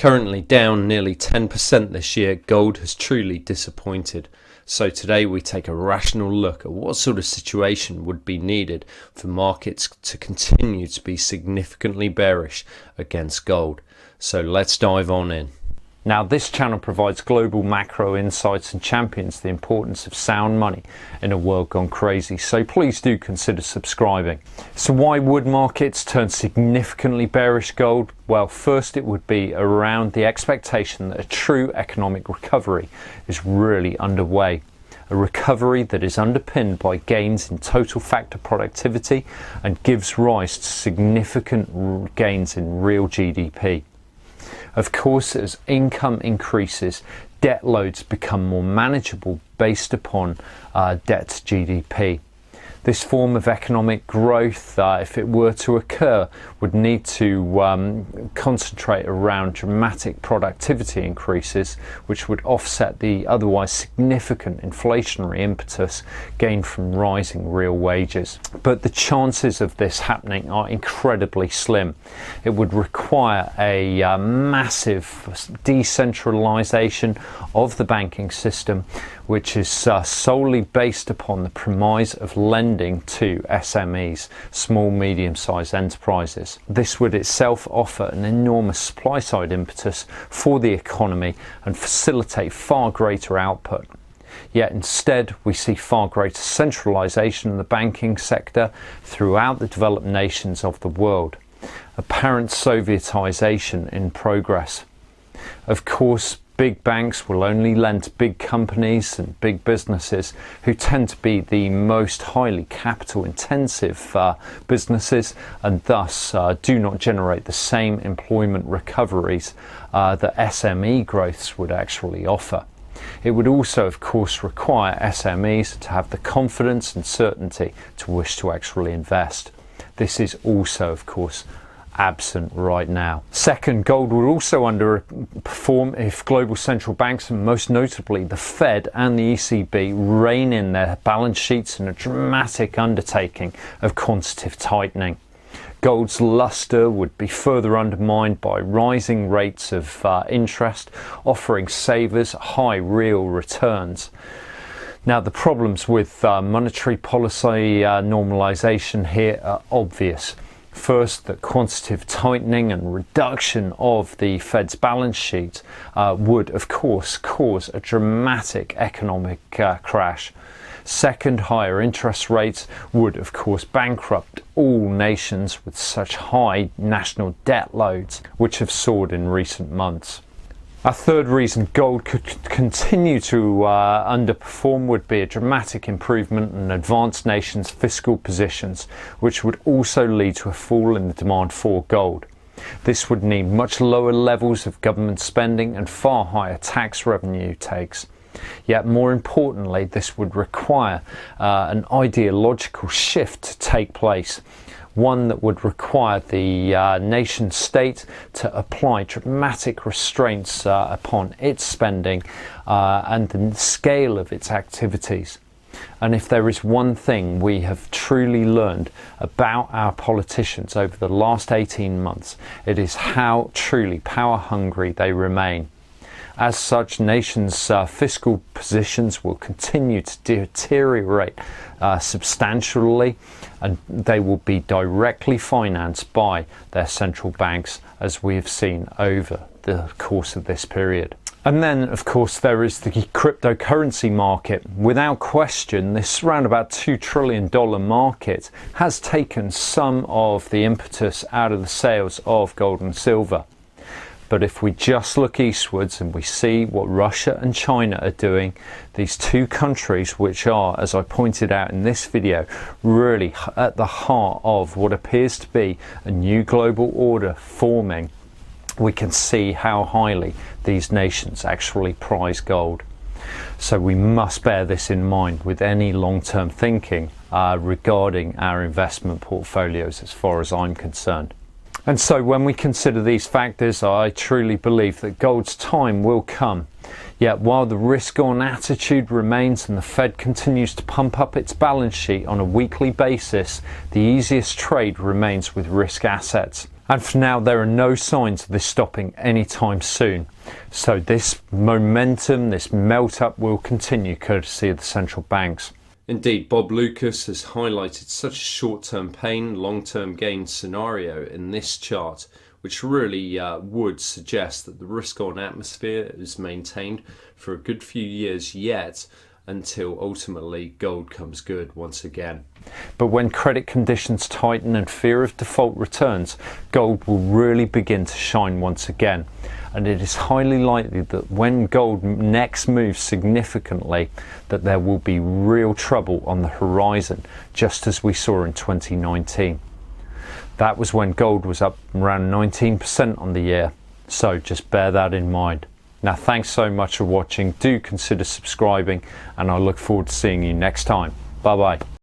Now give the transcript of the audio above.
Currently down nearly 10% this year, gold has truly disappointed. So today we take a rational look at what sort of situation would be needed for markets to continue to be significantly bearish against gold. So let's dive on in. Now, this channel provides global macro insights and champions the importance of sound money in a world gone crazy, so please do consider subscribing. So why would markets turn significantly bearish gold? Well, first it would be around the expectation that a true economic recovery is really underway. A recovery that is underpinned by gains in total factor productivity and gives rise to significant gains in real GDP. Of course, as income increases, debt loads become more manageable based upon debt to GDP. This form of economic growth, if it were to occur, would need to concentrate around dramatic productivity increases, which would offset the otherwise significant inflationary impetus gained from rising real wages. But the chances of this happening are incredibly slim. It would require a massive decentralization of the banking system, which is solely based upon the premise of lending to SMEs, small, medium-sized enterprises. This would itself offer an enormous supply-side impetus for the economy and facilitate far greater output. Yet instead, we see far greater centralization in the banking sector throughout the developed nations of the world. Apparent Sovietization in progress. Of course, big banks will only lend to big companies and big businesses who tend to be the most highly capital intensive businesses and thus do not generate the same employment recoveries that SME growths would actually offer. It would also, of course, require SMEs to have the confidence and certainty to wish to actually invest. This is also, of course, absent right now. Second, gold would also underperform if global central banks, and most notably the Fed and the ECB, rein in their balance sheets in a dramatic undertaking of quantitative tightening. Gold's luster would be further undermined by rising rates of interest, offering savers high real returns. Now, the problems with monetary policy normalization here are obvious. First, that quantitative tightening and reduction of the Fed's balance sheet would, of course, cause a dramatic economic crash. Second, higher interest rates would, of course, bankrupt all nations with such high national debt loads, which have soared in recent months. A third reason gold could continue to underperform would be a dramatic improvement in advanced nations' fiscal positions, which would also lead to a fall in the demand for gold. This would need much lower levels of government spending and far higher tax revenue takes. Yet more importantly, this would require an ideological shift to take place. One that would require the nation state to apply dramatic restraints upon its spending and the scale of its activities. And if there is one thing we have truly learned about our politicians over the last 18 months, it is how truly power hungry they remain. As such, nations' fiscal positions will continue to deteriorate substantially, and they will be directly financed by their central banks, as we have seen over the course of this period. And then, of course, there is the cryptocurrency market. Without question, this around about $2 trillion market has taken some of the impetus out of the sales of gold and silver. But if we just look eastwards and we see what Russia and China are doing, these two countries, which are, as I pointed out in this video, really at the heart of what appears to be a new global order forming, we can see how highly these nations actually prize gold. So we must bear this in mind with any long-term thinking regarding our investment portfolios, as far as I'm concerned. And so when we consider these factors, I truly believe that gold's time will come. Yet while the risk-on attitude remains and the Fed continues to pump up its balance sheet on a weekly basis, the easiest trade remains with risk assets. And for now, there are no signs of this stopping anytime soon. So this momentum, this melt up will continue courtesy of the central banks. Indeed, Bob Lucas has highlighted such a short-term pain, long-term gain scenario in this chart, which really would suggest that the risk-on atmosphere is maintained for a good few years yet, until ultimately gold comes good once again. But when credit conditions tighten and fear of default returns, gold will really begin to shine once again. And it is highly likely that when gold next moves significantly, that there will be real trouble on the horizon, just as we saw in 2019. That was when gold was up around 19% on the year. So just bear that in mind. Now, thanks so much for watching. Do consider subscribing, and I look forward to seeing you next time. Bye bye.